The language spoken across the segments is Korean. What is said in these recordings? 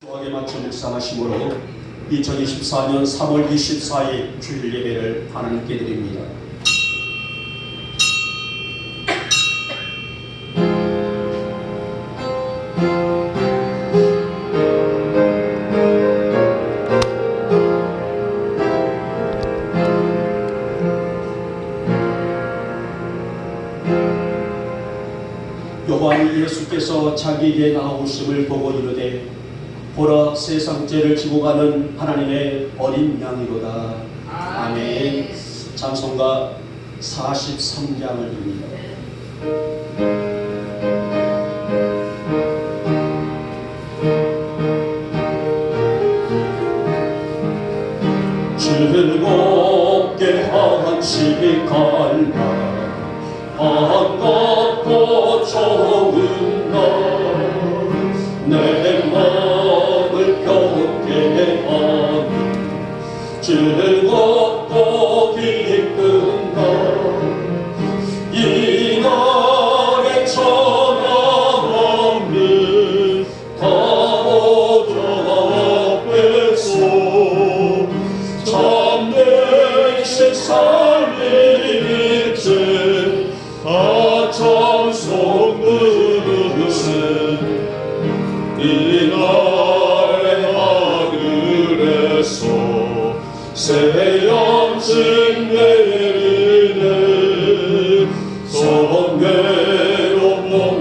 주옥에 맞춰 묵상하심으로 2024년 3월 24일 주일 예배를 하나님께 드립니다. 요한 예수께서 자기에게 나오심을 보고 이르되 보라 세상 죄를 지고 가는 하나님의 어린 양이로다. 아멘. 찬송가 43장을 드립니다. 즐겁게 한식할까 반갑고 좋은 날내 마음을 평게 하니 즐겁고 기쁜 날 이 날에 천하만민 다 모두 앞에서 참된 세상의 일체 다 찬송 부르세 이 날의 하늘에서 새 양식 내리네 성례로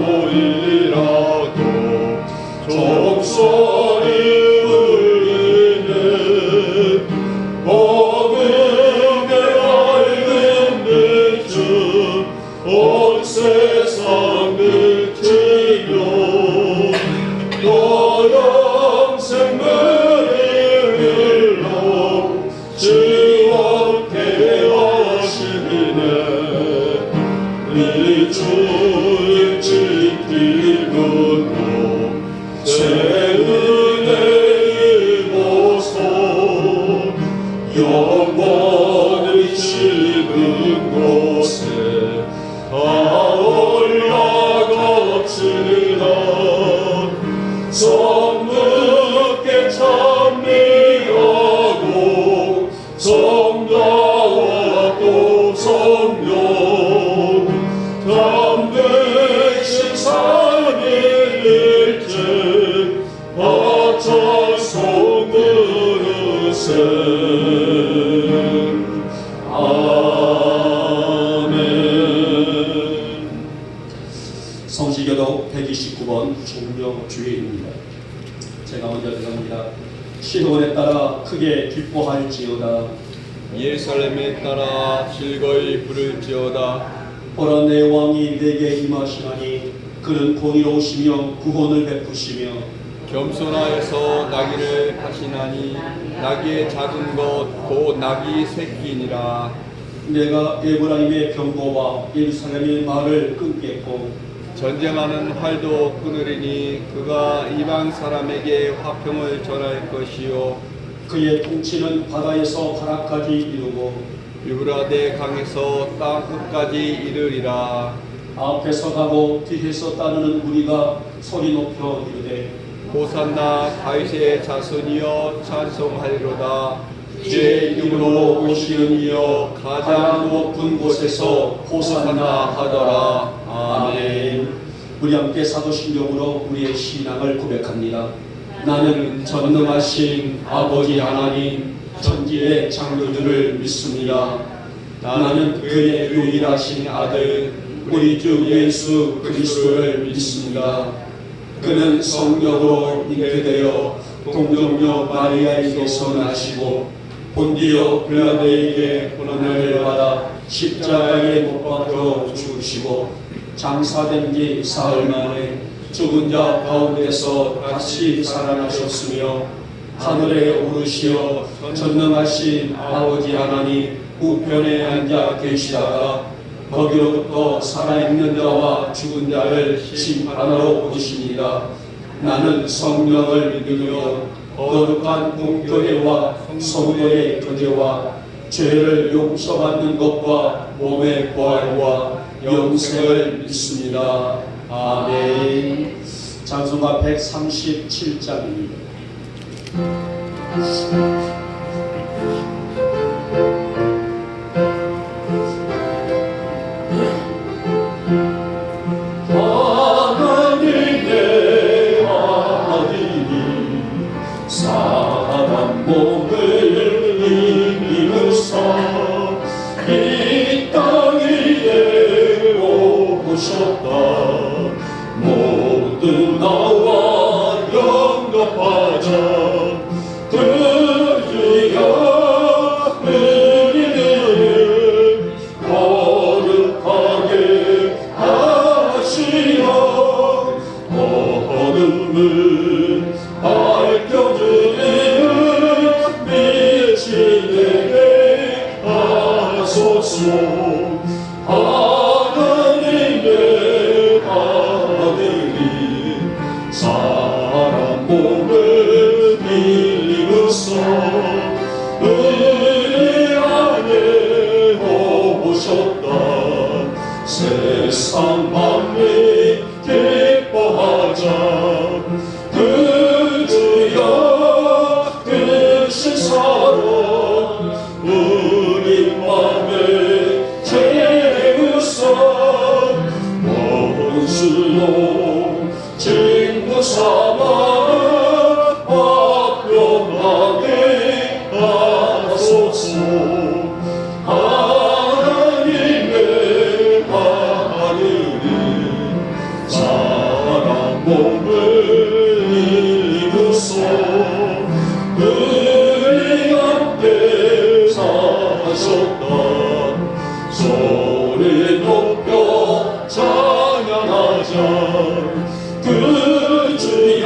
모이라도 종소리 울리네 복음의 밝은 빛은 온 세상 비치며 또 영생물이 흘러 지원케 하시네 이 주의 지키므로 새 은혜 입어서 영원히 지는 곳에 다 올라갑시다 성문께 찬미하고 성자와 또 성령 담대신 삼위일체 다 찬송 부르세 아멘. 성시교독 129번 종려주일입니다. 제가 먼저 들어갑니다. 시온에 따라 크게 기뻐할지어다. 예루살렘에 따라 즐거이 부를지어다. 보라 내 왕이 내게 임하시나니 그는 공의로우시며 구원을 베푸시며 겸손하여서 나귀를 하시나니 나귀의 작은 것 곧 나귀 새끼니라. 내가 에브라임의 병거와 예루살렘의 말을 끊겠고 전쟁하는 활도 끊으리니 그가 이방 사람에게 화평을 전할 것이요 그의 통치는 바다에서 가라까지 이르고 유브라데 강에서 땅 끝까지 이르리라. 앞에서 가고 뒤에서 따르는 무리가 소리 높여 이르되 호산나 다윗의 자손이여 찬송하리로다. 주의 이름으로 오시는 이여 가장 높은 곳에서 호산나 하더라. 아멘. 우리 함께 사도신경으로 우리의 신앙을 고백합니다. 나는 전능하신 아버지 하나님 천지의 창조주를 믿습니다. 나는 그의 유일하신 아들 우리 주 예수 그리스도를 믿습니다. 그는 성령으로 잉태되어 동정녀 마리아에게서 나시고 본디오 빌라도에게 고난을 받아 십자가에 못 박혀 죽으시고 장사된 지 사흘 만에 죽은 자 가운데서 다시 살아나셨으며 하늘에 오르시어 전능하신 아버지 하나님 우편에 앉아 계시다가 거기로부터 살아있는 자와 죽은 자를 심판하러 오십니다. 나는 성령을 믿으며 거룩한 공교회와 성도의 교제와 죄를 용서받는 것과 몸의 부활과 영생을 믿습니다. 아멘. 찬송가 137장입니다. 하나님의 아들이 사람 몸을 입으사 이 땅 위에 오셨다. 모두 나와 영접하자. 드디어 우리를 거룩하게 하시어 어둠을 밝혀주는 빛이 되게 하소서. 하나님의 아들이 사람 몸을 입으사 우리 안에 오셨다. 세상 만민 기뻐하자. 그 주여 크신 사랑 우리 맘에 채우사 원수로 친구 삼아 화평하게 하소서. 하나님의 아들이 사람 몸을 입으사 우리 앞에 사셨다. 소리 높여 찬양하자. 그 주여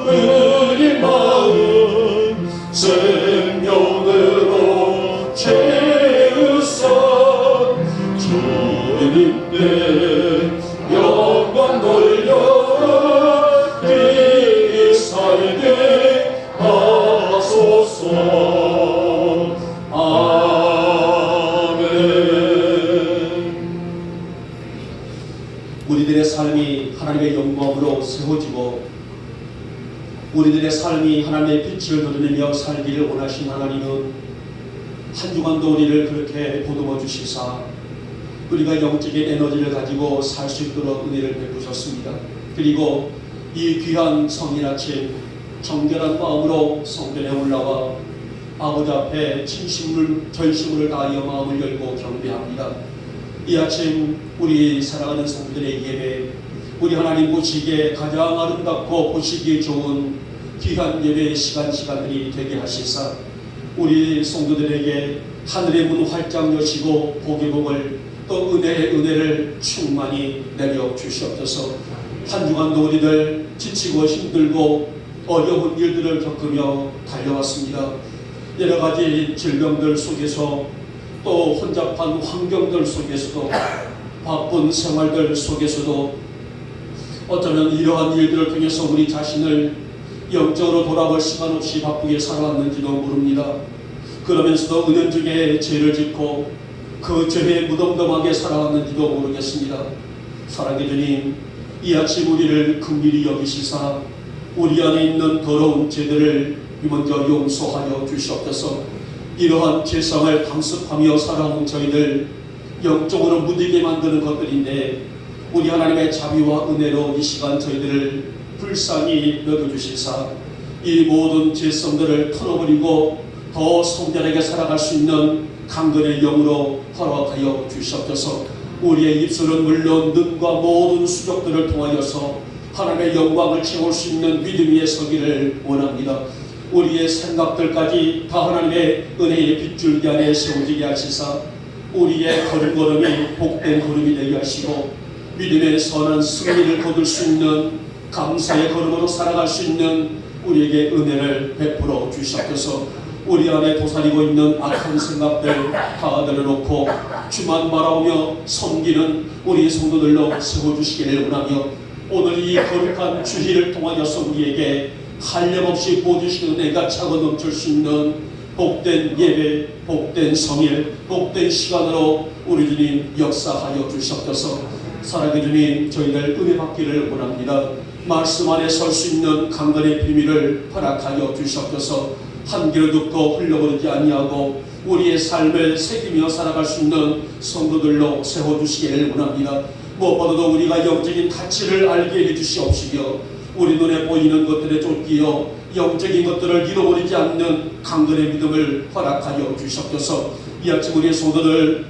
우리 마음 생명으로 채우사 주님께 영광 돌려 이 살게 하소서. 아멘. 우리들의 삶이 하나님의 영광으로 세워지고 우리들의 삶이 하나님의 빛을 드러내며 살기를 원하신 하나님은 한 주간도 우리를 그렇게 보듬어 주시사 우리가 영적인 에너지를 가지고 살 수 있도록 은혜를 베푸셨습니다. 그리고 이 귀한 성인 아침 정결한 마음으로 성전에 올라와 아버지 앞에 전심을 다하여 마음을 열고 경배합니다. 이 아침 우리 사랑하는 성도들의 예배, 우리 하나님 보시기에 가장 아름답고 보시기에 좋은 귀한 예배의 시간들이 되게 하시사 우리 성도들에게 하늘의 문 활짝 여시고 복의 복을 또 은혜의 은혜를 충만히 내려 주시옵소서. 한 주간도 우리들 지치고 힘들고 어려운 일들을 겪으며 달려왔습니다. 여러 가지 질병들 속에서 또 혼잡한 환경들 속에서도 바쁜 생활들 속에서도 어쩌면 이러한 일들을 통해서 우리 자신을 영적으로 돌아볼 시간 없이 바쁘게 살아왔는지도 모릅니다. 그러면서도 은연중에 죄를 짓고 그 죄에 무덤덤하게 살아왔는지도 모르겠습니다. 사랑의 주님, 이 아침 우리를 긍휼히 여기시사 우리 안에 있는 더러운 죄들을 먼저 용서하여 주시옵소서. 이러한 죄성을 강습하며 살아온 저희들 영적으로 무디게 만드는 것들인데 우리 하나님의 자비와 은혜로 이 시간 저희들을 불쌍히 여겨주시사 이 모든 죄성들을 털어버리고 더 성결하게 살아갈 수 있는 강건의 영으로 허락하여 주시옵소서. 우리의 입술은 물론 눈과 모든 수족들을 통하여서 하나님의 영광을 채울 수 있는 믿음 위에 서기를 원합니다. 우리의 생각들까지 다 하나님의 은혜의 빗줄기 안에 세워지게 하시사 우리의 걸음걸음이 복된 걸음이 되게 하시고 믿음의 선한 승리를 거둘 수 있는 감사의 걸음으로 살아갈 수 있는 우리에게 은혜를 베풀어 주시옵소서. 우리 안에 도사리고 있는 악한 생각들 다 내려놓고 주만 바라보며 섬기는 우리 성도들로 세워주시기를 원하며 오늘 이 거룩한 주일을 통하여서 우리에게 한량없이 보여주시는 은혜가 차고 넘칠 수 있는 복된 예배, 복된 성일, 복된 시간으로 우리 주님 역사하여 주시옵소서. 사랑의 주님, 저희들 은혜 받기를 원합니다. 말씀 안에 설 수 있는 강건의 비밀을 허락하여 주시옵소서. 한 귀로 듣고 흘려버리지 아니하고 우리의 삶을 새기며 살아갈 수 있는 성도들로 세워주시기를 원합니다. 무엇보다도 우리가 영적인 가치를 알게 해주시옵시며 우리 눈에 보이는 것들에 쫓기어 영적인 것들을 잃어버리지 않는 강건의 믿음을 허락하여 주시옵소서. 이 아침 우리의 성도들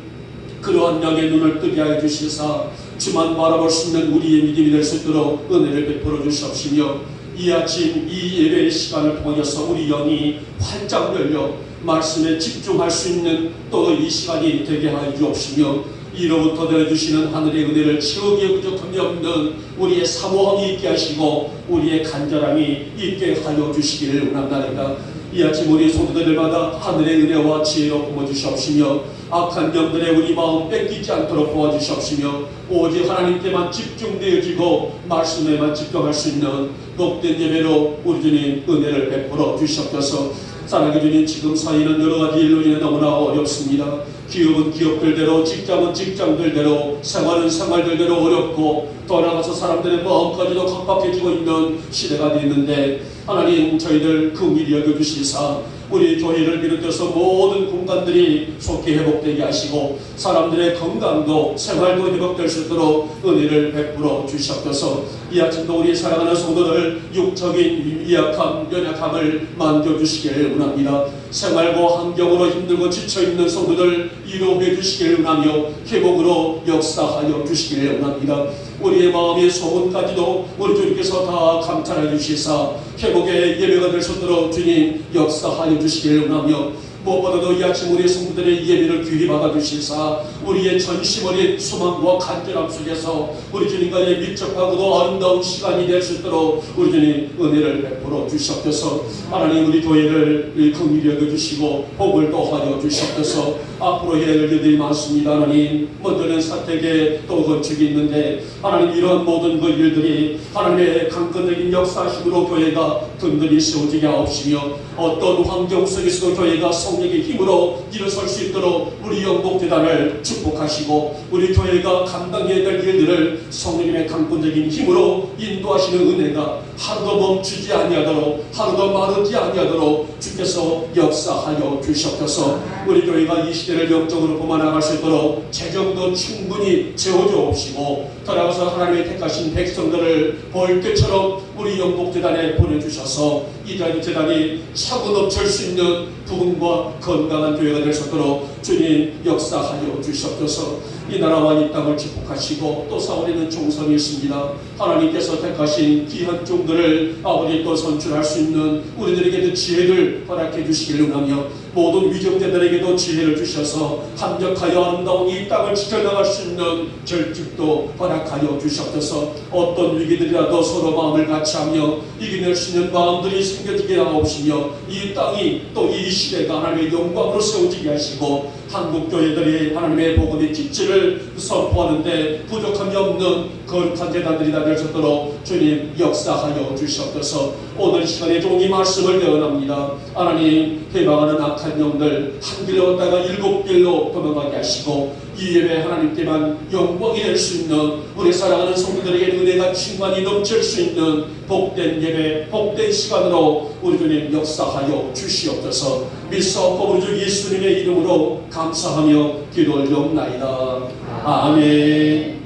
그러한 양의 눈을 뜨게 하여 주시사 주만 바라볼 수 있는 우리의 믿음이 될 수 있도록 은혜를 베풀어 주시옵시며 이 아침 이 예배의 시간을 통하여서 우리 영이 활짝 열려 말씀에 집중할 수 있는 또 이 시간이 되게 하여 주옵시며 이로부터 내려주시는 하늘의 은혜를 채우기에 부족함이 없는 우리의 사모함이 있게 하시고 우리의 간절함이 있게 하여 주시기를 원합니다. 이 아침 우리 성도들마다 하늘의 은혜와 지혜로 부어주시옵시며 악한 영들의 우리 마음 뺏기지 않도록 도와주시옵시며 오직 하나님께만 집중되어지고 말씀에만 집중할 수 있는 복된 예배로 우리 주님 은혜를 베풀어 주시옵소서. 사랑해 주님, 지금 사이는 여러 가지 일로 인해 너무나 어렵습니다. 기업은 기업들대로, 직장은 직장들대로, 생활은 생활들대로 어렵고 또 나가서 사람들의 마음까지도 각박해지고 있는 시대가 되었는데 하나님 저희들 긍휼히 여겨주시사 우리 교회를 비롯해서 모든 공간들이 속히 회복되게 하시고 사람들의 건강도 생활도 회복될 수 있도록 은혜를 베풀어 주시옵소서. 이 아침도 우리 사랑하는 성도들 육적인 미약함, 연약함을 만져주시기를 원합니다. 생활과 환경으로 힘들고 지쳐있는 성도들 위로해 주시기를 원하며 회복으로 역사하여 주시기를 원합니다. 우리의 마음의 소원까지도 우리 주님께서 다 감찰해 주시사 회복의 예배가 될 수 있도록 주님 역사하여 주시기를 원하며 무엇보다도 이 아침 우리의 성도들의 예배를 귀히 받아주시사 우리의 전심 어린 소망과 간절함 속에서 우리 주님과의 밀접하고도 아름다운 시간이 될 수 있도록 우리 주님 은혜를 베풀어 주시옵소서. 하나님 우리 교회를 긍휼히 여겨주시고 복을 더하여 주시옵소서. 앞으로 해야 할 일들이 많습니다. 하나님 먼저는 사택에 또 건축이 있는데 하나님 이러한 모든 그 일들이 하나님의 강건적인 역사심으로 교회가 든든히 세워지게 하옵시며 어떤 환경 속에서도 교회가 성령의 힘으로 일어설 수 있도록 우리 영복재단을 축복하시고 우리 교회가 감당해야 될 일들을 성령님의 강권적인 힘으로 인도하시는 은혜가 하루도 멈추지 아니하도록 하루도 마르지 아니하도록 주께서 역사하여 주시옵소서. 우리 교회가 이 시대를 영적으로 범안나갈 수 있도록 재정도 충분히 채워주옵시고 더 나아가서 하나님의 택하신 백성들을 벌떼처럼 우리 영복재단에 보내주셔서 이 재단이 차고 넘칠 수 있는 부흥과 건강한 교회가 될 수 있도록 주님 역사하여 주시옵소서. 이 나라와 이 땅을 축복하시고 또 사울에는 종성이 있습니다. 하나님께서 택하신 귀한 종들을 아버지 또 선출할 수 있는 우리들에게도 지혜를 허락해 주시기를 원하며 모든 위정자들에게도 지혜를 주셔서 합력하여 아름다운 이 땅을 지켜나갈 수 있는 결집도 허락하여 주시옵소서. 어떤 위기들이라도 서로 마음을 같이하며 이겨낼 수 있는 마음들이 생겨지게 하옵시며 이 땅이 또 이 시대가 하나님의 영광으로 세워지게 하시고 한국교회들이 하나님의 복음의 집지를 선포하는데 부족함이 없는 거룩한 재단들이 될 수 있도록 주님 역사하여 주시옵소서. 오늘 시간에 종이 말씀을 대언합니다. 하나님 해방하는 악한 영들 한 길로 왔다가 일곱 길로 도망가게 하시고 이 예배 하나님께만 영광이 될 수 있는 우리 사랑하는 성도들에게 은혜가 충만히 넘칠 수 있는 복된 예배 복된 시간으로 우리 주님 역사하여 주시옵소서. 믿사옵고 우리 주 예수님의 이름으로 감사하며 기도 올려옵나이다. 아멘.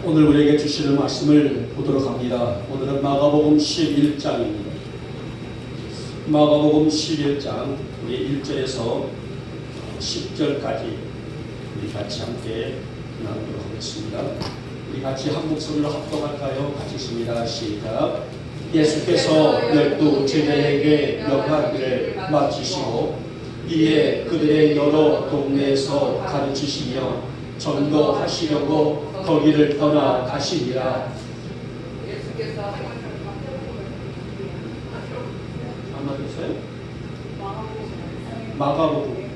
오늘 우리에게 주시는 말씀을 보도록 합니다. 오늘은 마가복음 11장입니다. 마가복음 11장 우리 1절에서 10절까지 우리 같이 함께 나누도록 하겠습니다. 우리 같이 한 목소리로 합독할까요? 같이 있습니다. 시작. 예수께서 12 제자에게 명하기를 마치시고 이에 그들의 여러 동네에서 가르치시며 전도하시려고 거기를 떠나 가시니라. 예수께서 안 맞으세요? 마가복음.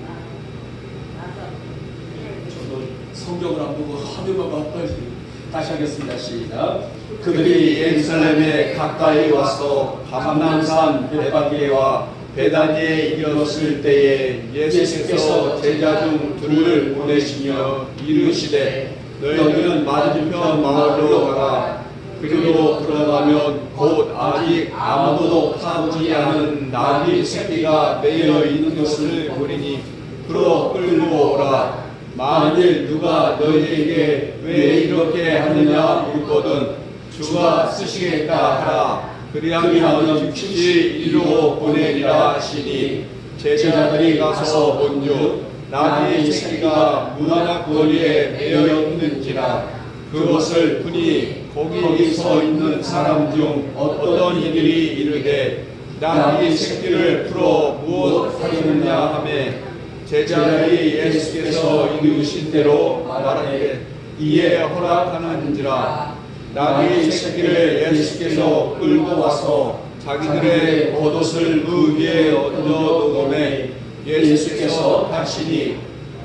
저도 성경을 안 보고 화면만 봤더니 다시 하겠습니다. 시작. 그들이 예루살렘에 가까이 와서 감람산 베바게와 베다니에 이르렀을 때에 예수께서 제자 중 둘을 보내시며 이르시되 너희는 맞은편 마을로 가라. 그리로 들어가면 곧 아직 아무도 타보지 않은 나귀 새끼가 매여 있는 것을 보리니 그로 끌고 오라. 만일 누가 너희에게 왜 이렇게 하느냐 묻거든 주가 쓰시겠다 하라. 그리하면 즉시 이리로 보내리라 하시니 제자들이 가서 본즉 나귀 새끼가 문 앞 거리에 매여 있는지라. 그것을 보니 거기 서 있는 사람 중 어떤 이들이 이르되 나귀 새끼를 풀어 무엇하겠느냐 하매 제자들이 예수께서 이르신 대로 말하되 이에 허락하는지라. 나귀 새끼를 예수께서 끌고 와서 자기들의 겉옷을 그 위에 얹어 놓음에 예수께서 하시니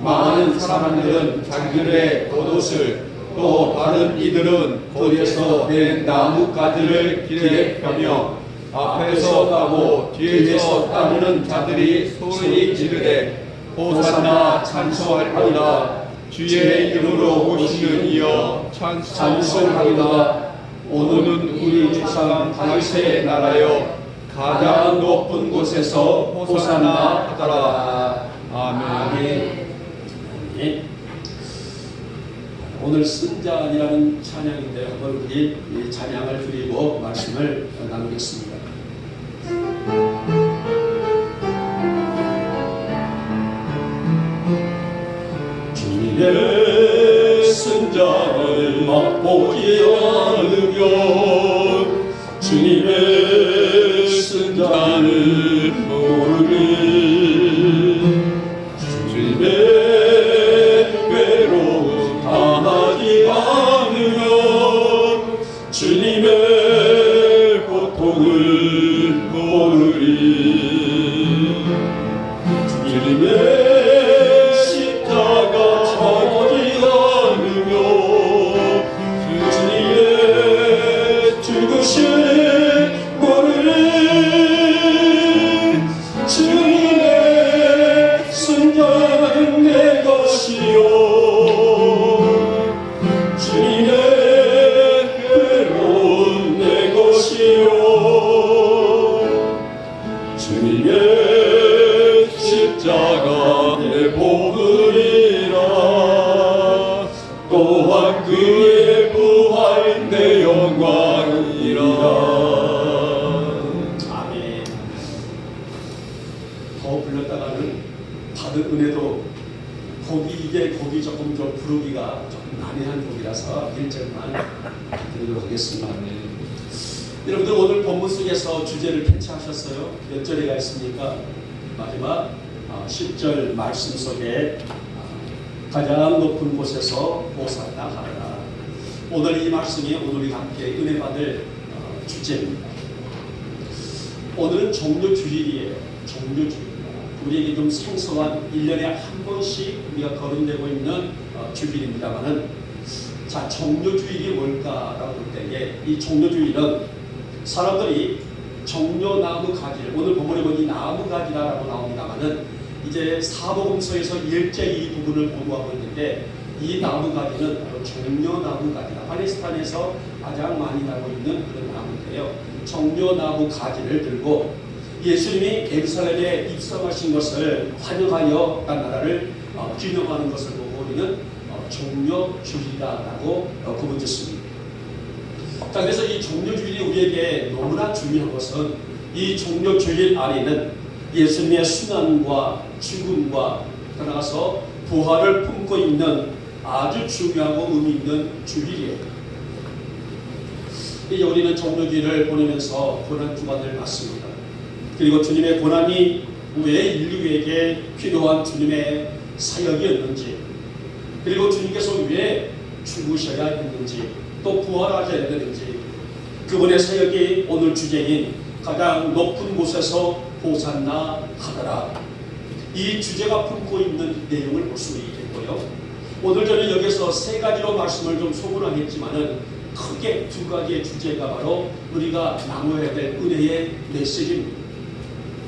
많은 사람들은 자기들의 겉옷을 또 다른 이들은 거기에서 낸 나뭇가지를 길에 펴며 앞에서 따고 뒤에서 따르는 자들이 소리 지르되 호산나 찬송하리로다. 주의 이름으로 오시는 이여 찬송하리로다. 오늘은 우리 주상 다윗의 나라여 가장 높은 곳에서 호산나 하더라. 아멘. 예. 오늘 승자이라는 찬양인데 한번 우리 이 찬양을 드리고 말씀을 나누겠습니다. 주님의 승자를 맛보지 않으면 주님의 승자를 모르리. 주님의 괴로움 당하지 않으면 주님의 고통을 모르리. 주님의 십자가 져지 않으면 주님의 죽으심 모르리. 주님의 승자는 내 것이요 주님의 괴로운 내 것이요 주님의 십자가 내 복이라. 또한 그의 부활 내 영광이라. 아멘. 더 불렀다가는 받은 은혜도 곡이 조금 좀 부르기가 조금 난해한 곡이라서 1절만 드리도록 하겠습니다. 여러분들 오늘 본문 속에서 주제를 캐치하셨어요? 몇 절에가 있습니까? 마지막 10절 말씀 속에 가장 높은 곳에서 호산나 하라. 오늘 이 말씀이 오늘 우리 함께 은혜 받을 주제입니다. 오늘은 종료주일이에요. 종료주일. 우리에게 좀 생소한 1년에 한 번씩 우리가 거론되고 있는 주일입니다만은, 자, 종료주일이 뭘까라고 볼 때에 이 종료주일은 사람들이 종려나무 가지를, 오늘 본문에 보니 나무 가지라고 나옵니다만은 이제 사복음서에서 일제히 이 부분을 보도하고 있는데, 이 나무 가지는 바로 종려나무 가지다. 팔레스타인에서 가장 많이 나고 있는 그런 나무인데요. 종려나무 가지를 들고 예수님이 예루살렘에 입성하신 것을 환영하여 그 나라를 기념하는 것을 보고 우리는 종려주일이라고 구분짓습니다. 자, 그래서 이 종료주일이 우리에게 너무나 중요한 것은 이 종료주일 안에는 예수님의 순환과 죽음과 나아가서 부활을 품고 있는 아주 중요하고 의미 있는 주일이에요. 이제 우리는 종료주일을 보내면서 고난주간을 맞습니다. 그리고 주님의 고난이 왜 인류에게 필요한 주님의 사역이었는지, 그리고 주님께서 왜 죽으셔야 했는지, 또 부활하셔야 되는지, 그분의 사역이 오늘 주제인 가장 높은 곳에서 호산나 하더라, 이 주제가 품고 있는 내용을 볼 수 있겠고요. 오늘 저는 여기서 세 가지로 말씀을 좀 소분하겠지만은 크게 두 가지의 주제가 바로 우리가 나눠야 될 은혜의 메시지입니다.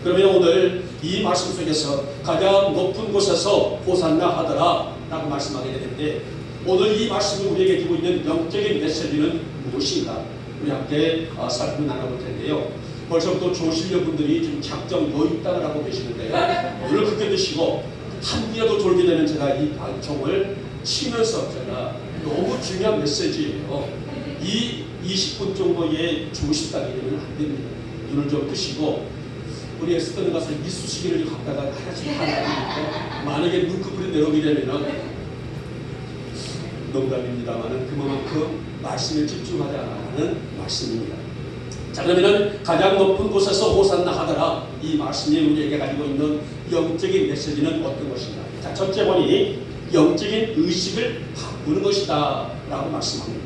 그러면 오늘 이 말씀 속에서 가장 높은 곳에서 호산나 하더라 라고 말씀하게 되는데, 오늘 이 말씀이 우리에게 주고 있는 영적인 메시지는 무엇인가 우리 함께 살펴 나눠볼 텐데요. 벌써부터 조실려 분들이 좀 작정 여입단을 하고 계시는데요. 오늘 그렇게 드시고 한 끼라도 졸게 되면 제가 이 방송을 치면서 제가 너무 중요한 메시지예요. 이 20분 정도의 조식당이 되면 안 됩니다. 눈을 좀 뜨시고, 우리 에스더는 가서 이쑤시개를 갖다가 하나씩 하나 만약에 눈꺼풀이 내려오게 되면은 농담입니다만은 그만큼 말씀에 집중하자는 말씀입니다. 자, 그러면은 가장 높은 곳에서 호산나 하더라, 이 말씀이 우리에게 가지고 있는 영적인 메시지는 어떤 것인가? 자, 첫째 보니 영적인 의식을 바꾸는 것이다 라고 말씀합니다.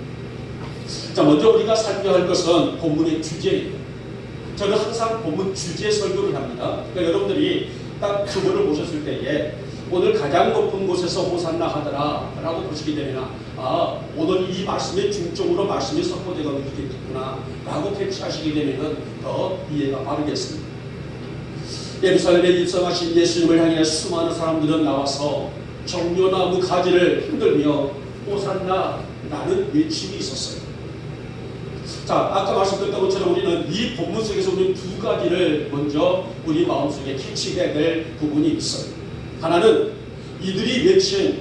자, 먼저 우리가 살펴야 할 것은 본문의 주제예요. 저는 항상 본문 주제 설교를 합니다. 그러니까 여러분들이 딱 주보를 보셨을 때에 오늘 가장 높은 곳에서 호산나 하더라 라고 보시게 되면, 아, 오늘 이 말씀에 중점으로 말씀이 선포되고 있겠구나 라고 캐치하시게 되면 더 이해가 빠르겠습니다. 예루살렘에 입성하신 예수님을 향해 수많은 사람들은 나와서 정료나무 가지를 흔들며 호산나 라는 외침이 있었어요. 자, 아까 말씀드렸던 것처럼 우리는 이 본문 속에서 우리는 두 가지를 먼저 우리 마음속에 캐치해야 될 부분이 있어요. 하나는 이들이 외친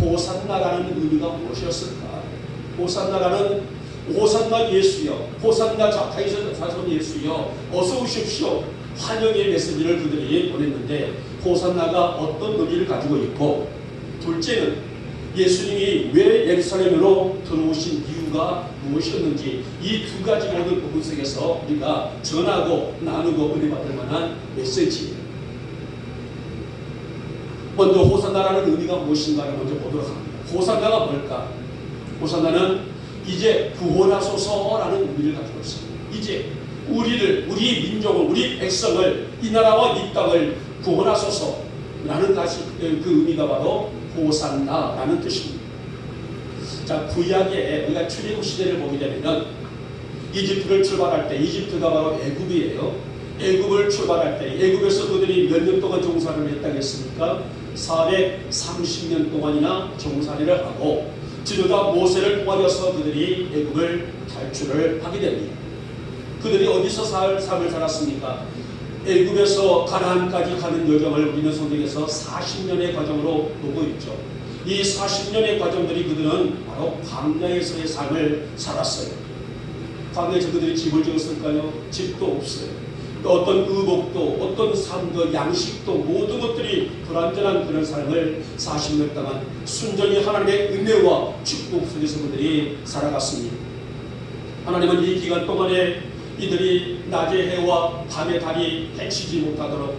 호산나라는 의미가 무엇이었을까? 호산나라는 호산나 예수여, 호산나 다윗의 자손 예수여, 어서 오십시오, 환영의 메시지를 그들이 보냈는데, 호산나가 어떤 의미를 가지고 있고, 둘째는 예수님이 왜 예루살렘으로 들어오신 이유가 무엇이었는지, 이 두 가지 오늘 부분 속에서 우리가 전하고 나누고 은혜 받을 만한 메시지입니다. 먼저 호산나라는 의미가 무엇인가를 먼저 보도록 합니다. 호산나가 뭘까? 호산나는 이제 구원하소서라는 의미를 가지고 있습니다. 이제 우리를, 우리 민족을, 우리 백성을, 이 나라와 이 땅을 구원하소서라는 그 의미가 바로 호산나라는 뜻입니다. 자, 구약에 우리가 출애굽 시대를 보게 되면은 이집트를 출발할 때, 이집트가 바로 애굽이에요. 애굽을 출발할 때 애굽에서 그들이 몇 년 동안 종살이를 했다겠습니까? 430년 동안이나 종살이를 하고 지도자 모세를 통하여서 그들이 애굽을 탈출을 하게 됩니다. 그들이 어디서 삶을 살았습니까? 애굽에서 가나안까지 가는 여정을 우리는 성경에서 40년의 과정으로 보고 있죠. 이 40년의 과정들이 그들은 바로 광야에서의 삶을 살았어요. 광야에서 그들이 집을 지었을까요? 집도 없어요. 어떤 의복도, 어떤 삶도, 양식도, 모든 것들이 불완전한 그런 삶을 40년 동안 순전히 하나님의 은혜와 축복 속에서 그들이 살아갔습니다. 하나님은 이 기간 동안에 이들이 낮의 해와 밤의 달이 해치지 못하도록,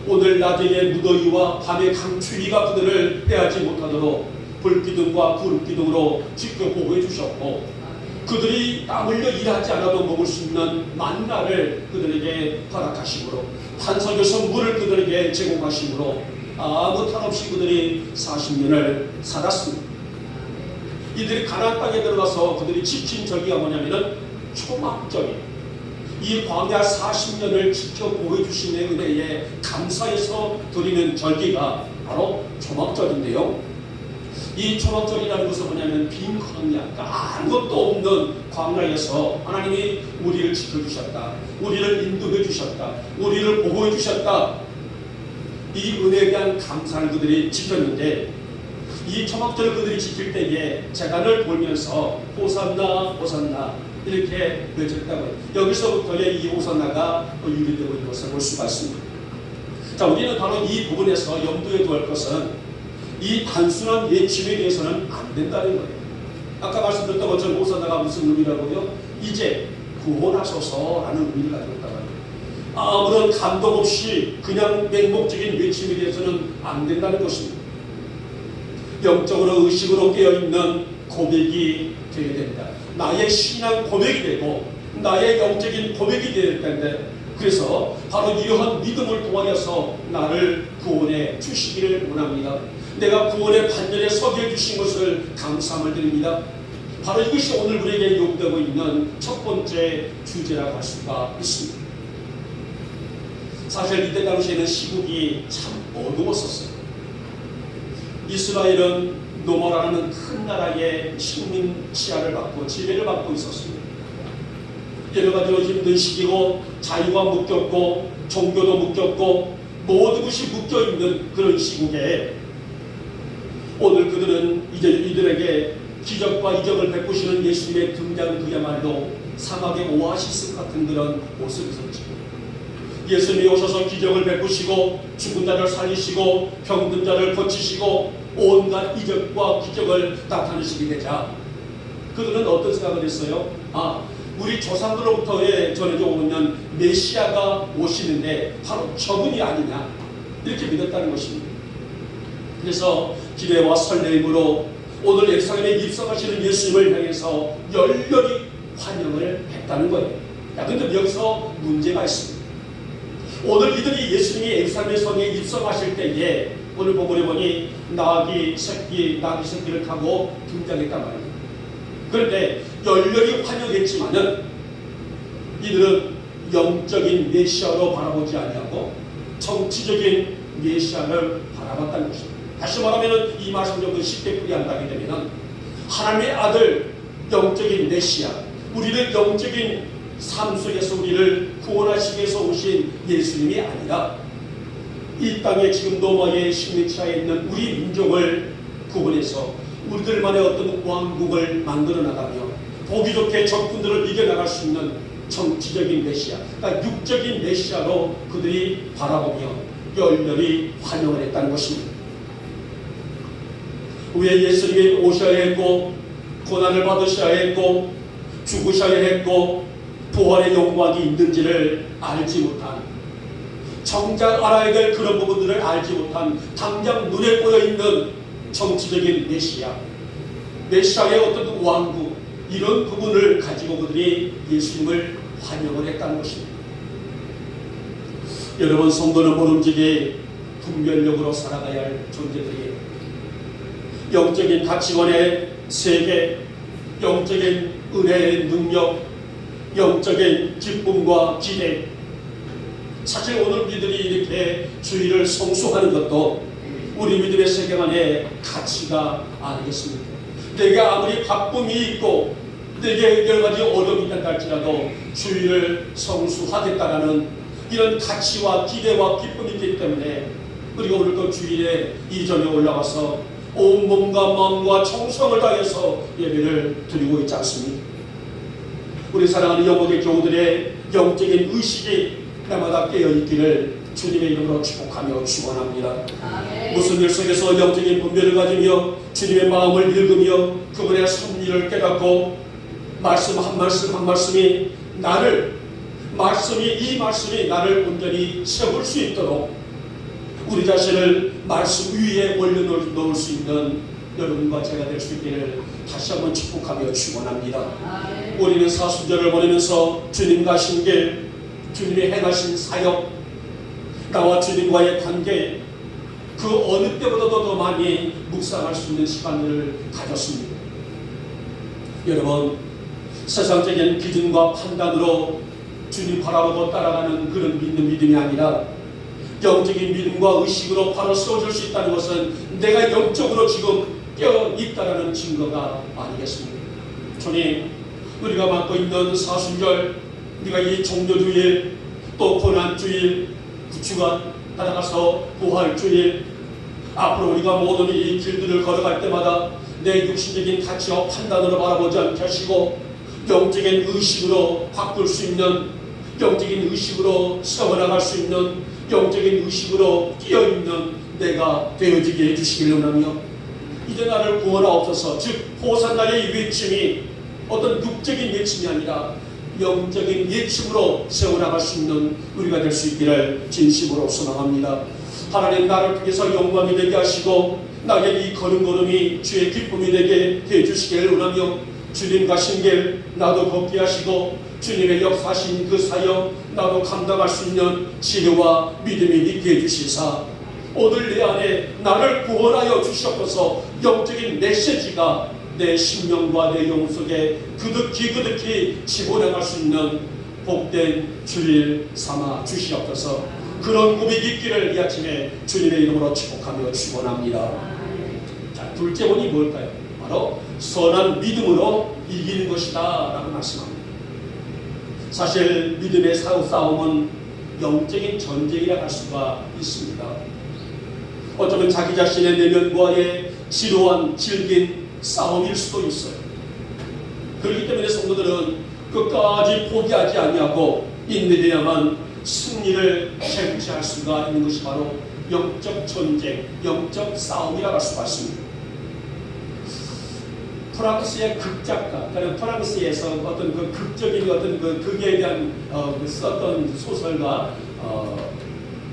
오늘 낮의 무더위와 밤의 강추위가 그들을 빼앗지 못하도록 불기둥과 구름기둥으로 지켜 보호해 주셨고, 그들이 땀 흘려 일하지 않아도 먹을 수 있는 만나를 그들에게 허락하심으로, 탄석에서 물을 그들에게 제공하심으로 아무 탈 없이 그들이 40년을 살았습니다. 이들이 가나안 땅에 들어가서 그들이 지킨 절기가 뭐냐면은 초막절이에요. 이 광야 40년을 지켜 보호해 주신 은혜에 감사해서 드리는 절기가 바로 초막절인데요. 이 초막절이라는 것은 뭐냐면 빈 광야, 그러니까 아무것도 없는 광야에서 하나님이 우리를 지켜주셨다, 우리를 인도해 주셨다, 우리를 보호해 주셨다, 이 은혜에 대한 감사를 그들이 지켰는데, 이 초막절을 그들이 지킬 때에 제단을 돌면서 호산나 호산나 이렇게 외쳤다고요. 여기서부터의 이 호산나가 유래되고 있는 것을 볼 수가 있습니다. 자, 우리는 바로 이 부분에서 염두에 두을 것은 이 단순한 외침에 대해서는 안 된다는 거예요. 아까 말씀드렸던 것처럼 호산나가 무슨 의미라고요? 이제 구원하소서라는 의미를 가지고 있다고 합니다. 아무런 감동 없이 그냥 맹목적인 외침에 대해서는 안 된다는 것입니다. 영적으로 의식으로 깨어있는 고백이 되어야 됩니다. 나의 신앙 고백이 되고 나의 영적인 고백이 되어야 될 텐데, 그래서 바로 이러한 믿음을 통하여서 나를 구원해 주시기를 원합니다. 내가 구원의 반열에 서게 해주신 것을 감사함을 드립니다. 바로 이것이 오늘 우리에게 요구되고 있는 첫 번째 주제라고 할 수가 있습니다. 사실 이때 당시에는 시국이 참 어두웠었어요. 이스라엘은 노마라는 큰 나라의 식민 치하를 받고 지배를 받고 있었습니다. 여러 가지로 힘든 시기고 자유가 묶였고 종교도 묶였고 모든 것이 묶여있는 그런 시국에 오늘 그들은 이제 이들에게 기적과 이적을 베푸시는 예수님의 등장은 그야말로 사막의 오아시스 같은 그런 모습이 있었죠. 예수님이 오셔서 기적을 베푸시고 죽은 자를 살리시고 병든 자를 고치시고 온갖 이적과 기적을 나타내시게 되자 그들은 어떤 생각을 했어요? 우리 조상들로부터의 전해져 오는 메시아가 오시는데 바로 저분이 아니냐 이렇게 믿었다는 것입니다. 그래서 기대와 설렘으로 오늘 예루살렘에 입성하시는 예수님을 향해서 열렬히 환영을 했다는 거예요. 그런데 여기서 문제가 있습니다. 오늘 이들이 예수님이 예루살렘 성에 입성하실 때에 오늘 본문에 보니 나귀 새끼를 타고 등장했단 말이에요. 그런데 열렬히 환영했지만은 이들은 영적인 메시아로 바라보지 아니하고 정치적인 메시아를 바라봤다는 것입니다. 다시 말하면 이 말씀 좀 더 쉽게 풀이한다게 되면 하나님의 아들 영적인 메시아, 우리를 영적인 삶 속에서 우리를 구원하시기 위해서 오신 예수님이 아니라 이 땅에 지금 노마의 식민지하에 있는 우리 민족을 구원해서 우리들만의 어떤 왕국을 만들어 나가며 보기 좋게 적군들을 이겨나갈 수 있는 정치적인 메시아, 그러니까 육적인 메시아로 그들이 바라보며 열렬히 환영을 했다는 것입니다. 왜 예수님이 오셔야 했고 고난을 받으셔야 했고 죽으셔야 했고 부활의 영광이 있는지를 알지 못한, 정작 알아야 될 그런 부분들을 알지 못한 당장 눈에 보여있는 정치적인 메시아의 어떤 왕국, 이런 부분을 가지고 그들이 예수님을 환영을 했다는 것입니다. 여러분, 성도는 모름지기 분별력으로 살아가야 할 존재들이에요. 영적인 가치관의 세계, 영적인 은혜의 능력, 영적인 기쁨과 기대, 사실 오늘 우리들이 이렇게 주의를 성수하는 것도 우리 믿음의 세계관의 가치가 아니겠습니까? 내가 아무리 바쁨이 있고 내게 여러 가지 어려움이 있다 할지라도 주의를 성수하겠다라는 이런 가치와 기대와 기쁨이 있기 때문에 우리가 오늘 그 주일에 이전에 올라가서 온 몸과 마음과 정성을 다해서 예배를 드리고 있지 않습니까? 우리 사랑하는 영혼의 교우들의 영적인 의식이 날마다 깨어있기를 주님의 이름으로 축복하며 축원합니다. 무슨 일 속에서 영적인 분별을 가지며 주님의 마음을 읽으며 그분의 섭리를 깨닫고 말씀 한 말씀 한 말씀이 이 말씀이 나를 온전히 세울 수 있도록 우리 자신을 말씀 위에 올려놓을 수 있는 여러분과 제가 될 수 있기를 다시 한번 축복하며 축원합니다. 우리는 사순절을 보내면서 주님 가신 길, 주님이 행하신 사역, 나와 주님과의 관계, 그 어느 때보다도 더 많이 묵상할 수 있는 시간을 가졌습니다. 여러분, 세상적인 기준과 판단으로 주님 바라보고 따라가는 그런 믿음이 아니라 영적인 믿음과 의식으로 바로 세워질 수 있다는 것은 내가 영적으로 지금 깨어있다는 증거가 아니겠습니까? 주님, 우리가 맡고 있는 사순절, 우리가 이 종료주일, 또 고난주일, 주간 따라가서 부활주일, 앞으로 우리가 모든 이 길들을 걸어갈 때마다 내 육신적인 가치와 판단으로 바라보지 않게 하시고 영적인 의식으로 바꿀 수 있는, 영적인 의식으로 세워나갈 수 있는, 영적인 의식으로 뛰어있는 내가 되어지게 해주시기를 원하며 이제 나를 구원하옵소서, 즉 호산나의 외침이 어떤 육적인 외침이 아니라 영적인 외침으로 세워나갈 수 있는 우리가 될 수 있기를 진심으로 소망합니다. 하나님, 나를 통해서 영광이 되게 하시고 나의 이 걸음걸음이 주의 기쁨이 되게 해주시기를 원하며 주님 가신 길 나도 걷게 하시고 주님의 역사하신 그 사역 나도 감당할 수 있는 지혜와 믿음이 있게 해주시사 오늘 내 안에 나를 구원하여 주시옵소서, 영적인 메시지가 내 심령과 내 영 속에 그득히 집어나갈 수 있는 복된 주일 삼아 주시옵소서. 그런 고백이 있기를 이 아침에 주님의 이름으로 축복하며 축원합니다. 자, 둘째 본이 뭘까요? 바로 선한 믿음으로 이기는 것이다 라고 말씀합니다. 사실 믿음의 싸움은 영적인 전쟁이라 할 수가 있습니다. 어쩌면 자기 자신의 내면과의 지루한 질긴 싸움일 수도 있어요. 그렇기 때문에 성도들은 끝까지 포기하지 아니하고 인내해야만 승리를 쟁취할 수가 있는 것이 바로 영적 전쟁, 영적 싸움이라고 할 수가 있습니다. 프랑스의 극작가, 그러니까 프랑스에서 어떤 그 극적인 어떤 그 극에 대한 썼던 소설가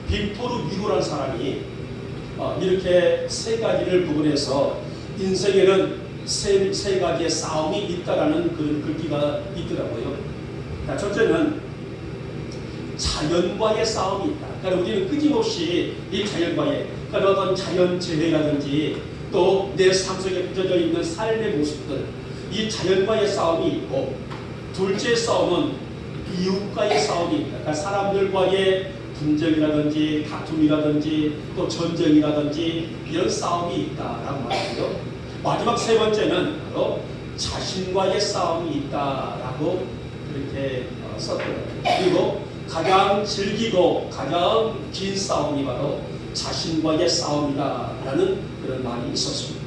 빅토르 위고라는 사람이 이렇게 세 가지를 구분해서 인생에는 세 가지의 싸움이 있다라는 그런 글귀가 있더라고요. 그러니까 첫째는 자연과의 싸움이 있다. 그러니까 우리는 끊임없이 이 자연과의, 그러니까 어떤 자연재해라든지 또 내 삶 속에 빚어져 있는 삶의 모습들, 이 자연과의 싸움이 있고, 둘째 싸움은 이웃과의 싸움이 있다. 그러니까 사람들과의 분쟁이라든지 다툼이라든지 또 전쟁이라든지 이런 싸움이 있다라고 말하고요. 마지막 세 번째는 바로 자신과의 싸움이 있다라고 그렇게 썼더라고요. 그리고 가장 즐기고 가장 긴 싸움이 바로 자신과의 싸움이다라는 그런 말이 있었습니다.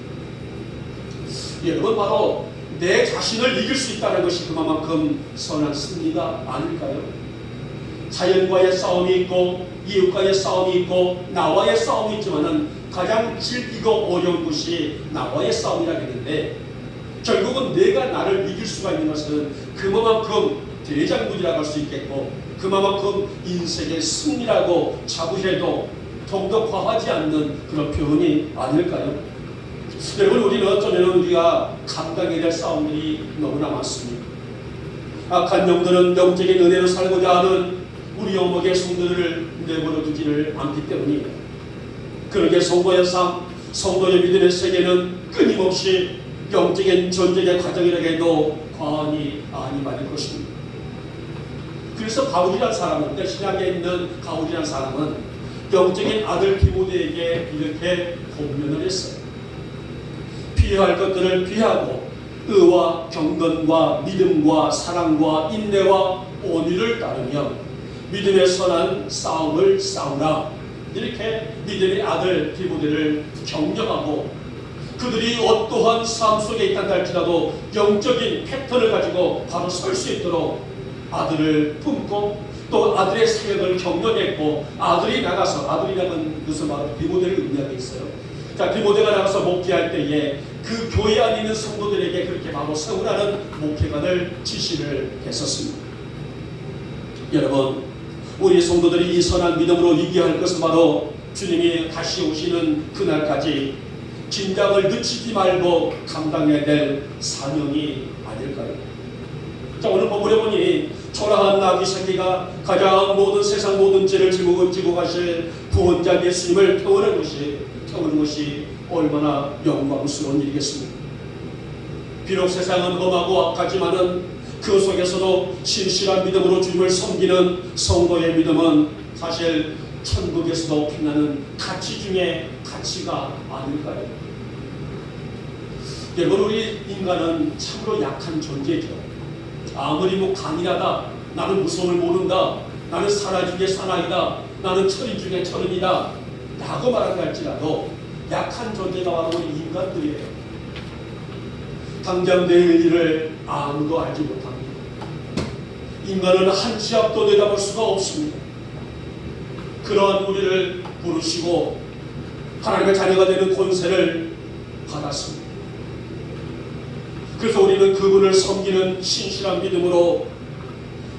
여러분, 바로 내 자신을 이길 수 있다는 것이 그만큼 선한 승리가 아닐까요? 자연과의 싸움이 있고 이웃과의 싸움이 있고 나와의 싸움이 있지만은 가장 즐기고 어려운 것이 나와의 싸움이라 했는데, 결국은 내가 나를 이길 수가 있는 것은 그만큼 대장군이라고 할 수 있겠고 그만큼 인생의 승리라고 자부해도 더욱더 과하지 않는 그런 표현이 아닐까요? 여러분, 우리는 어쩌면 우리가 감당해야 될 싸움들이 너무나 많습니다. 악한 영들은 영적인 은혜로 살고자 하는 우리 영목의 성도들을 내버려 두지를 않기 때문입니다. 그러게 성도의 삶, 성도의 믿음의 세계는 끊임없이 영적인 전쟁의 과정이라고 해도 과언이 아니만일 것입니다. 그래서 가울이라는 사람은, 신약에 있는 가울이라는 사람은 영적인 아들 디모데에게 이렇게 권면을 했어요. 피해야 할 것들을 피하고 의와 경건과 믿음과 사랑과 인내와 온유를 따르며 믿음의 선한 싸움을 싸우라. 이렇게 믿음의 아들 디모데를 격려하고, 그들이 어떠한 삶 속에 있다 할지라도 영적인 패턴을 가지고 바로 설 수 있도록 아들을 품고 또 아들의 사역을 격려했고, 아들이 나가서, 아들이라는 무슨 말로 디모데를 의미하고 있어요. 자, 디모데가 나가서 목회할 때에 그 교회 안에 있는 성도들에게 그렇게 바로 세우라는 목회관을 지시를 했었습니다. 여러분, 우리 성도들이 이 선한 믿음으로 이겨야 할 것은 바로 주님이 다시 오시는 그날까지 긴장을 늦추지 말고 감당해야 될 사명이 아닐까요? 자, 오늘 본문에 보니 초라한 나귀 새끼가 가장 모든 세상 모든 죄를 지고 가실 구원자 예수님을 태우는 것이 얼마나 영광스러운 일이겠습니까? 비록 세상은 험하고 악하지만은 그 속에서도 신실한 믿음으로 주님을 섬기는 성도의 믿음은 사실 천국에서도 빛나는 가치 중에 가치가 아닐까요? 여러분, 우리 인간은 참으로 약한 존재죠. 아무리 강인하다, 나는 무서움을 모른다, 나는 사나 중에 사나이다, 나는 철인 중에 철인이다 라고 말한다 할지라도 약한 존재가 바로 우리 인간들이에요. 당장 내일 일을 아무도 알지 못합니다. 인간은 한 치 앞도 내다볼 수가 없습니다. 그러한 우리를 부르시고 하나님의 자녀가 되는 권세를 받았습니다. 그래서 우리는 그분을 섬기는 신실한 믿음으로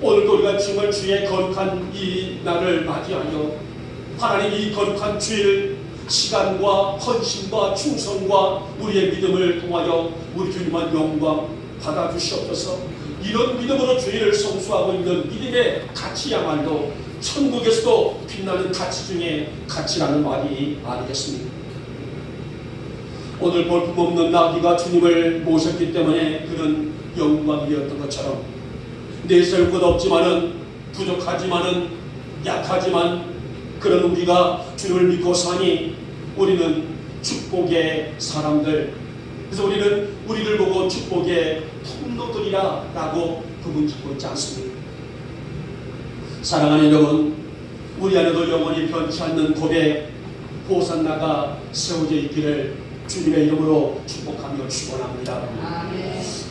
오늘도 우리가 정말 주의 거룩한 이 날을 맞이하여 하나님 이 거룩한 주일 시간과 헌신과 충성과 우리의 믿음을 통하여 우리 주님만 영광 받아주시옵소서. 이런 믿음으로 주일을 성수하고 있는 믿음의 가치야말로 천국에서도 빛나는 가치 중에 가치라는 말이 아니겠습니까? 오늘 볼품없는 나귀가 주님을 모셨기 때문에 그는 영광이었던 것처럼 내세울 것 없지만은 부족하지만은 약하지만 그런 우리가 주님을 믿고 사니 우리는 축복의 사람들, 그래서 우리는 우리를 보고 축복의 통로들이라 라고 부문 짓고 있지 않습니까? 사랑하는 여러분, 우리 안에도 영원히 변치 않는 고백 호산나가 세워져 있기를 주님의 이름으로 축복하며 축원합니다.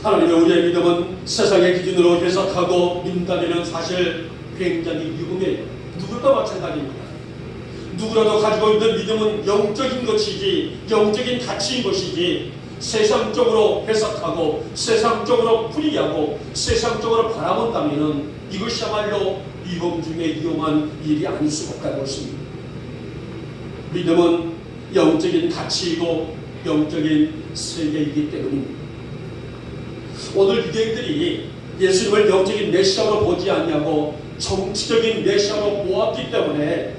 하나님의 우리의 믿음은 세상의 기준으로 해석하고 믿는다면 사실 굉장히 위험해요. 누구나 마찬가지입니다. 누구라도 가지고 있는 믿음은 영적인 것이지, 영적인 가치인 것이지, 세상적으로 해석하고 세상적으로 풀이하고 세상적으로 바라본다면 이것이야말로 위험 중에 위험한 일이 아닐 수가 없다는 것입니다. 믿음은 영적인 가치이고 영적인 세계이기 때문입니다. 오늘 유대인들이 예수님을 영적인 메시아로 보지 않냐고 정치적인 메시아로 보았기 때문에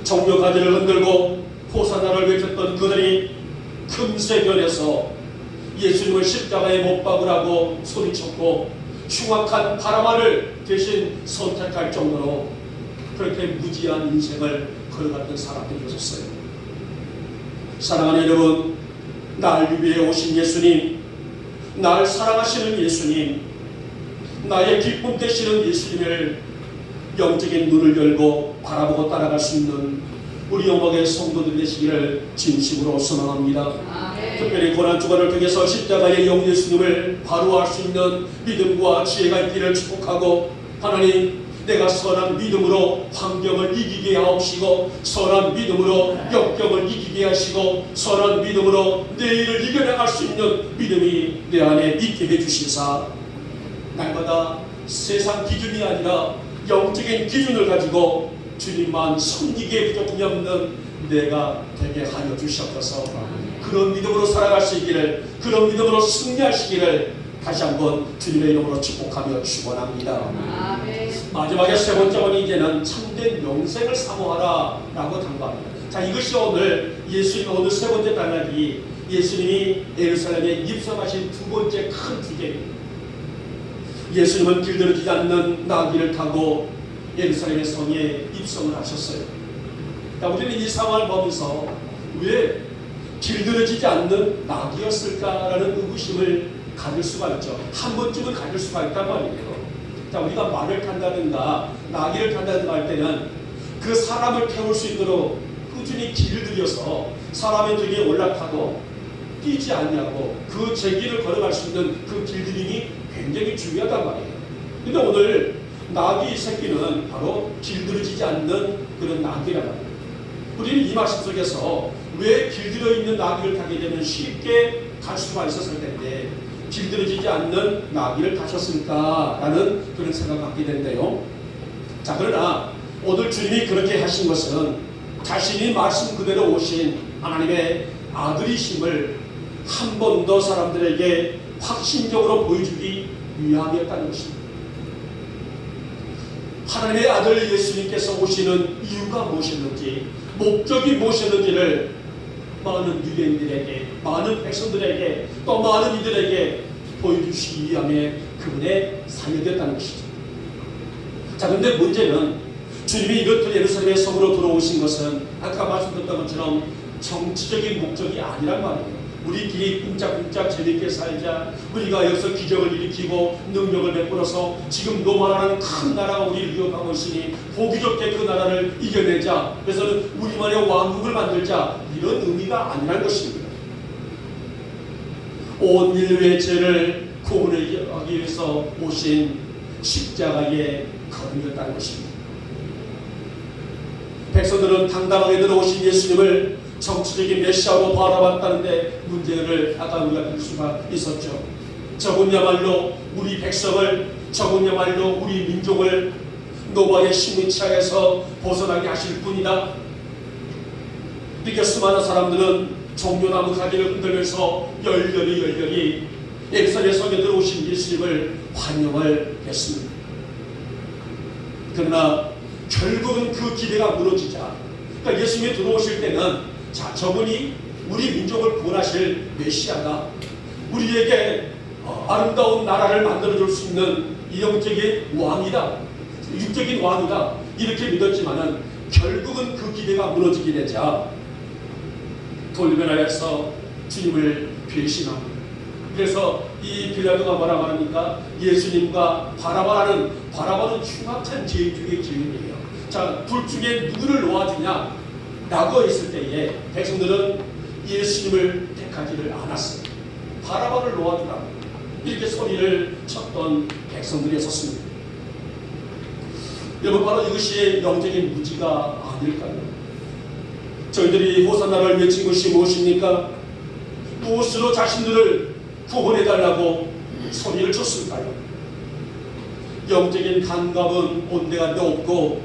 정묘가지를 흔들고 호산나를 외쳤던 그들이 금세 변해서 예수님을 십자가에 못 박으라고 소리쳤고 흉악한 바라마를 대신 선택할 정도로 그렇게 무지한 인생을 걸어갔던 사람들이었어요. 사랑하는 여러분, 날 위해 오신 예수님, 날 사랑하시는 예수님, 나의 기쁨 되시는 예수님을 영적인 눈을 열고 바라보고 따라갈 수 있는 우리 영광의 성도들 되시기를 진심으로 소망합니다. 특별히 고난주간을 통해서 십자가의 영 예수님을 바로 알 수 있는 믿음과 지혜가 있기를 축복하고, 하나님, 내가 선한 믿음으로 환경을 이기게 하옵시고 선한 믿음으로 역경을 이기게 하시고 선한 믿음으로 내일을 이겨나갈 수 있는 믿음이 내 안에 있게 해주시사 날마다 세상 기준이 아니라 영적인 기준을 가지고 주님만 섬기기에 부족함이 없는 내가 되게 하여 주시옵소서. 그런 믿음으로 살아갈 수 있기를, 그런 믿음으로 승리하시기를 다시 한번 주님의 이름으로 축복하며 축원합니다. 마지막에 세 번째 원이 이제는 참된 영생을 사모하라 라고 당부합니다. 자, 이것이 오늘 예수님 오늘 세 번째 단락이 예수님이 예루살렘에 입성하신 두 번째 큰 주제입니다. 예수님은 길들여지지 않는 나귀를 타고 예루살렘의 성에 입성을 하셨어요. 자, 우리는 이 상황을 보면서 왜 길들여지지 않는 나귀였을까라는 의구심을 가질 수가 있죠. 한 번쯤은 가질 수가 있단 말이에요. 자, 우리가 말을 탄다든가 나귀를 탄다든가 할 때는 그 사람을 태울 수 있도록 꾸준히 길을 들여서 사람의 등에 올라타도 뛰지 않냐고 그 제길을 걸어갈 수 있는 그 길들임이 굉장히 중요하단 말이에요. 근데 오늘 나귀 새끼는 바로 길들여지지 않는 그런 나귀란 말이에요. 우리는 이 말씀 속에서 왜 길들여 있는 나귀를 타게 되면 쉽게 갈 수가 있었을 텐데 길들여지지 않는 나귀를 타셨을까라는 그런 생각을 갖게 되는데요. 자, 그러나 오늘 주님이 그렇게 하신 것은 자신이 말씀 그대로 오신 하나님의 아들이심을 한 번 더 사람들에게 확신적으로 보여주기 위함이었다는 것입니다. 하나님의 아들 예수님께서 오시는 이유가 무엇이었는지, 목적이 무엇이었는지를 많은 유대인들에게, 많은 백성들에게, 또 많은 이들에게 보여주시기 위함에 그분의 사역이었다는 것이죠. 자, 그런데 문제는 주님이 이렇게 예루살렘의 성으로 들어오신 것은 아까 말씀드렸던 것처럼 정치적인 목적이 아니란 말이에요. 우리끼리 꿍짝꿍짝 재밌게 살자, 우리가 여기서 기적을 일으키고 능력을 베풀어서 지금 로마라는 큰 나라가 우리를 위협하고 있으니 보기 좋게 그 나라를 이겨내자, 그래서 우리만의 왕국을 만들자, 이런 의미가 아니란 것입니다. 온 인류의 죄를 구원하기 위해서 오신 십자가의 걸음이었다는 것입니다. 백성들은 당당하게 들어오신 예수님을 정치적인 메시아로 바라봤다는데 문제를 아까 우리가 볼 수가 있었죠. 저분야말로 우리 백성을, 저분야말로 우리 민족을 노바의 식민지하에서 벗어나게 하실 분이다. 이렇게 수많은 사람들은 종려나무 가지를 흔들면서 열렬히 예루살렘 성에 들어오신 예수님을 환영을 했습니다. 그러나 결국은 그 기대가 무너지자, 그러니까 예수님이 들어오실 때는 자, 저분이 우리 민족을 구원하실 메시아가 우리에게 아름다운 나라를 만들어줄 수 있는 영적인 왕이다, 육적인 왕이다, 이렇게 믿었지만은 결국은 그 기대가 무너지게 되자 돌변하여서 주님을 배신합니다. 그래서 이 빌라도가 뭐라고 합니까? 예수님과 바라바는 흉악한 죄 중의 죄인이에요. 자, 둘 중에 누구를 놓아주냐 라고 했을 때에 백성들은 예수님을 택하지를 않았어요. 바라바를 놓아주라, 이렇게 소리를 쳤던 백성들이었습니다. 여러분, 바로 이것이 영적인 무지가 아닐까요? 저희들이 호산나를 외친 것이 무엇입니까? 무엇으로 자신들을 구원해달라고 소리를 쳤을까요? 영적인 감각은 온데간데 없고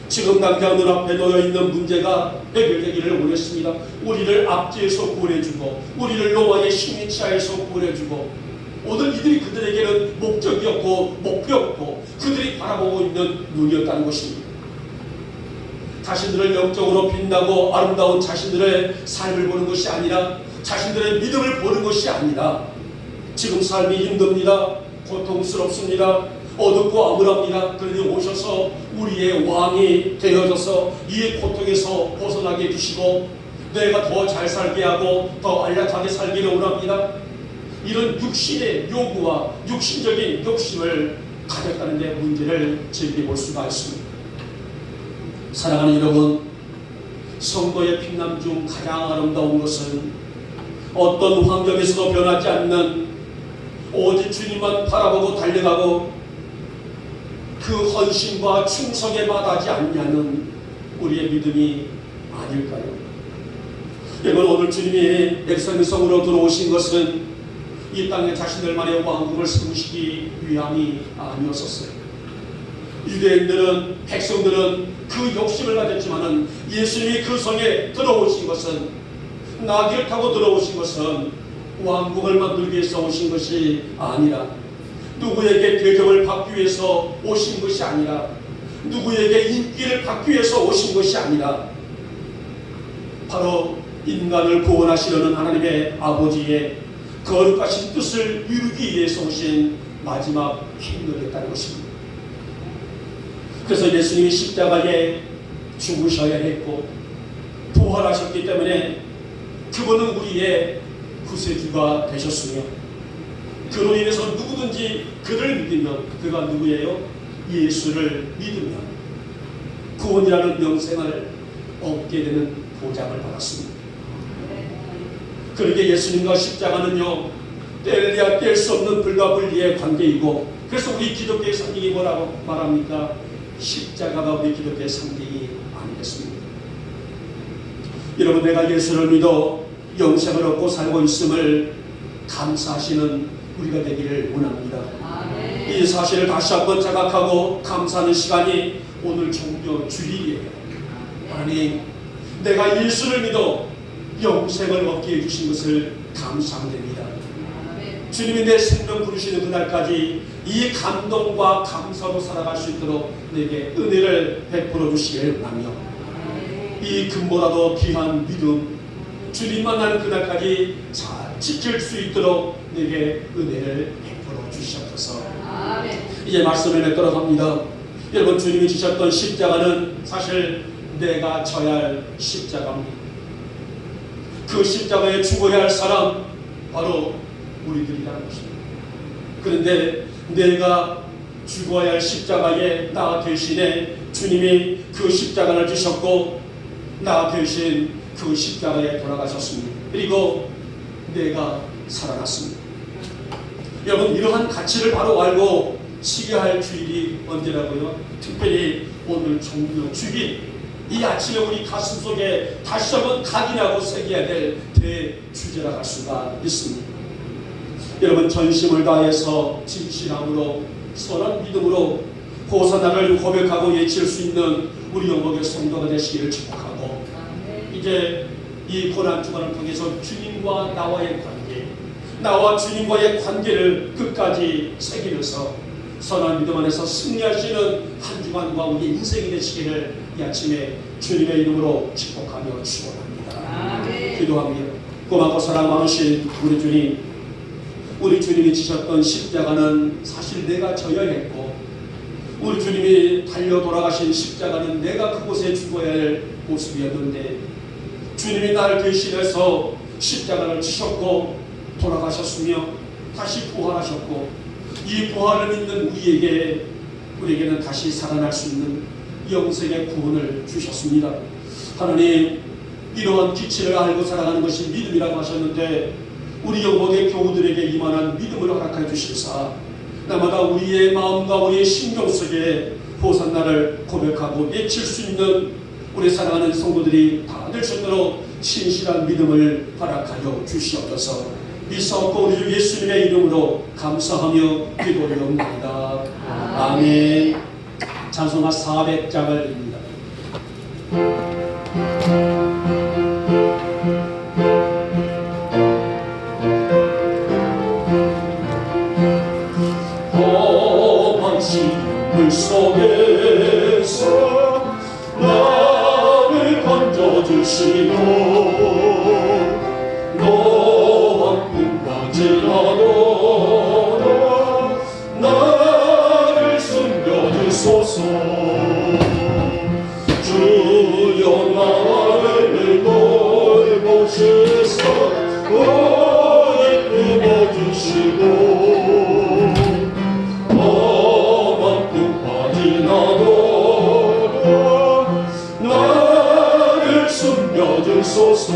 지금 당장 눈앞에 놓여있는 문제가 해결되기를 원했습니다. 우리를 압제해서 구원해주고 우리를 노아의 식민지하에서 구원해주고 오늘 이들이 그들에게는 목적이었고 목표였고 그들이 바라보고 있는 눈이었다는 것입니다. 자신들을 영적으로 빛나고 아름다운 자신들의 삶을 보는 것이 아니라 자신들의 믿음을 보는 것이 아니라 지금 삶이 힘듭니다. 고통스럽습니다. 어둡고 암울합니다. 그러니 오셔서 우리의 왕이 되어져서 이 고통에서 벗어나게 해주시고 내가 더 잘 살게 하고 더 안락하게 살기를 원합니다. 이런 육신의 요구와 육신적인 욕심을 가졌다는 데 문제를 제기해 수가 있습니다. 사랑하는 여러분, 성도의 빛남 중 가장 아름다운 것은 어떤 환경에서도 변하지 않는 오직 주님만 바라보고 달려가고 그 헌신과 충성에 마다하지 않냐는 우리의 믿음이 아닐까요? 여러분, 오늘 주님이 백성의 성으로 들어오신 것은 이 땅에 자신들만의 왕국을 세우시기 위함이 아니었었어요. 유대인들은, 백성들은 그 욕심을 가졌지만은 예수님이 그 성에 들어오신 것은, 나귀를 타고 들어오신 것은 왕국을 만들기 위해서 오신 것이 아니라, 누구에게 대접을 받기 위해서 오신 것이 아니라, 누구에게 인기를 받기 위해서 오신 것이 아니라, 바로 인간을 구원하시려는 하나님의 아버지의 거룩하신 뜻을 이루기 위해서 오신 마지막 행렬이었다는 것입니다. 그래서 예수님이 십자가에 죽으셔야 했고 부활하셨기 때문에 그분은 우리의 구세주가 되셨으며, 그로 인해서 누구든지 그를 믿으면, 그가 누구예요? 예수를 믿으면 구원이라는 영생을 얻게 되는 보장을 받았습니다. 그러게 예수님과 십자가는요, 뗄래야 뗄 수 없는 불가분리의 관계이고, 그래서 우리 기독교의 상징이 뭐라고 말합니까? 십자가가 우리 기독교의 상징이 아니겠습니까? 여러분, 내가 예수를 믿어 영생을 얻고 살고 있음을 감사하시는 우리가 되기를 원합니다. 아멘. 이 사실을 다시 한번 자각하고 감사하는 시간이 오늘 종교 주일이에요. 하나님, 내가 예수를 믿어 영생을 얻게 해주신 것을 감사합니다. 주님이 내 생명 부르시는 그날까지 이 감동과 감사로 살아갈 수 있도록 내게 은혜를 베풀어 주시길 원하며, 이 금보다도 귀한 믿음, 주님 만나는 그날까지 잘 지킬 수 있도록 내게 은혜를 베풀어 주시옵소서. 이제 말씀을 맺도록 합니다. 여러분, 주님이 지셨던 십자가는 사실 내가 져야 할 십자가입니다. 그 십자가에 죽어야 할 사람, 바로 우리들이라는 것입니다. 그런데 내가 죽어야 할 십자가에 나 대신에 주님이 그 십자가를 지셨고 나 대신 그 십자가에 돌아가셨습니다. 그리고 내가 살아났습니다. 여러분, 이러한 가치를 바로 알고 시기할 주일이 언제라고요? 특별히 오늘 종료 주일, 이 아침에 우리 가슴 속에 다시 한번 각인하고 새겨야 될 대주제라 할 수가 있습니다. 여러분, 전심을 다해서 진실함으로 선한 믿음으로 호산나를 고백하고 외칠 수 있는 우리 영목의 성도가 되시기를 축복하고, 이제 이 고난 주간을 통해서 주님과 나와의 관계, 나와 주님과의 관계를 끝까지 새기면서 선한 믿음 안에서 승리하시는 한 주간과 우리 인생이 되시기를 이 아침에 주님의 이름으로 축복하며 축원합니다. 아멘. 기도합니다. 고맙고 사랑 많으신 우리 주님, 우리 주님이 지셨던 십자가는 사실 내가 져야 했고, 우리 주님이 달려 돌아가신 십자가는 내가 그곳에 죽어야 할 모습이었는데, 주님이 나를 대신해서 십자가를 지셨고 돌아가셨으며 다시 부활하셨고, 이 부활을 믿는 우리에게는 다시 살아날 수 있는 영생의 구원을 주셨습니다. 하나님, 이러한 기치를 알고 살아가는 것이 믿음이라고 하셨는데, 우리 영혼의 교우들에게 이만한 믿음을 허락하여 주시사 날마다 우리의 마음과 우리의 신경 속에 호산나를 고백하고 외칠 수 있는 우리 사랑하는 성도들이 다 될 수 있도록 신실한 믿음을 허락하여 주시옵소서. 믿사옵고 우리 주 예수님의 이름으로 감사하며 기도드리옵나이다. 아멘. 찬송가 400장을 드립니다. 험한 시물 속에서 나를 건져주시고, 너만 꿈까지라도 나를 숨겨주소서. 주여 나를 돌보시소, 이끌어주시고, 너만 꿈까지라도 나를 숨겨주소서.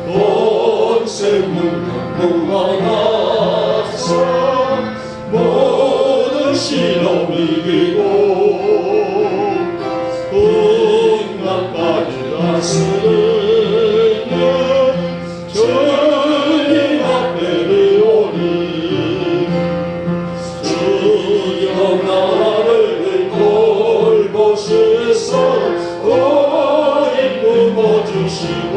온 생명을 무한하사 모든 시험 이기고, 응답까지 다스리는 주님 앞에 리오니, 주여 나를 돌보시소, 이끌어주시고,